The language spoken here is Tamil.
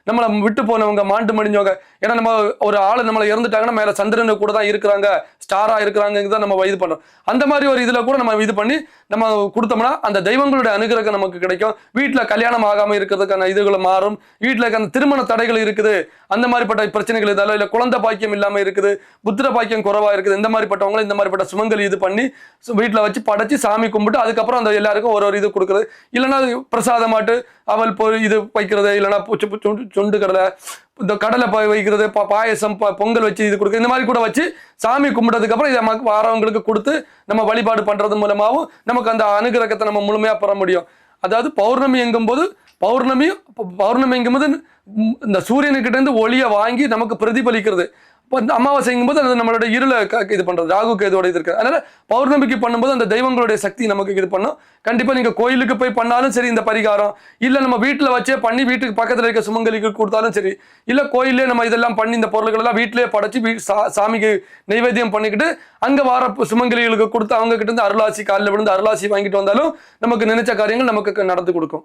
நம்மளை விட்டு போனவங்க, மாண்டு மடிஞ்சவங்க. ஏன்னா நம்ம ஒரு ஆள் நம்மளை இறந்துட்டாங்கன்னா மேல சந்திரனு கூட தான் இருக்கிறாங்க, ஸ்டாரா இருக்கிறாங்க தான் நம்ம இது பண்றோம். அந்த மாதிரி ஒரு இதுல கூட நம்ம இது பண்ணி நம்ம கொடுத்தோம்னா அந்த தெய்வங்களுடைய அனுகிரகம் நமக்கு கிடைக்கும். வீட்டுல கல்யாணம் ஆகாம இருக்கிறதுக்கான இதுகளை மாறும். வீட்டுல அந்த திருமண தடைகள் இருக்குது, அந்த மாதிரிப்பட்ட பிரச்சனைகள் இருந்தாலும், இல்ல குழந்தை பாக்கியம் இல்லாம இருக்குது, புத்திர பாக்கியம் குறைவா இருக்குது, இந்த மாதிரிப்பட்டவங்களை இந்த மாதிரிப்பட்ட சுமங்கலி இது பண்ணி வீட்டுல வச்சு படைச்சு சாமி கும்பிட்டு அதுக்கப்புறம் அந்த எல்லாருக்கும் ஒரு இது கொடுக்குறது. இல்லைன்னா பிரசாதமாட்டு அவள் இது வைக்கிறது, இல்லைன்னா சுண்டு கடலை, இந்த கடலை வைக்கிறது, பாயசம், பொங்கல் வச்சு இது கொடுக்குறது, இந்த மாதிரி கூட வச்சு சாமி கும்பிட்டதுக்கு அப்புறம் இதை வாரவங்களுக்கு கொடுத்து நம்ம வழிபாடு பண்றது மூலமாகவும் நமக்கு அந்த அனுகிரகத்தை நம்ம முழுமையா பெற முடியும். அதாவது பௌர்ணமி எங்கும்போது பௌர்ணமிங்கும்போது இந்த சூரியனுக்கிட்ட இருந்து ஒளியை வாங்கி நமக்கு பிரதிபலிக்கிறது. இப்போ இந்த அமாவாசைங்கும் போது அது நம்மளோட இருளை இது பண்றது, ராகு கேதுவோட இது இருக்கு. அதனால பௌர்ணமிக்கு பண்ணும்போது அந்த தெய்வங்களுடைய சக்தி நமக்கு இது பண்ணும். கண்டிப்பா நீங்க கோயிலுக்கு போய் பண்ணாலும் சரி இந்த பரிகாரம், இல்ல நம்ம வீட்டுல வச்சே பண்ணி வீட்டுக்கு பக்கத்துல இருக்க சுமங்கலிக்கு கொடுத்தாலும் சரி, இல்ல கோயிலே நம்ம இதெல்லாம் பண்ணி இந்த பொருட்கள் எல்லாம் வீட்டிலேயே படைச்சு சாமிக்கு நைவேத்தியம் பண்ணிக்கிட்டு அங்க வார சுமங்கலிகளுக்கு கொடுத்து அவங்க கிட்ட இருந்து அருளாசி காலில் விழுந்து அருளாசி வாங்கிட்டு வந்தாலும் நமக்கு நினைச்ச காரியங்கள் நமக்கு நடந்து கொடுக்கும்.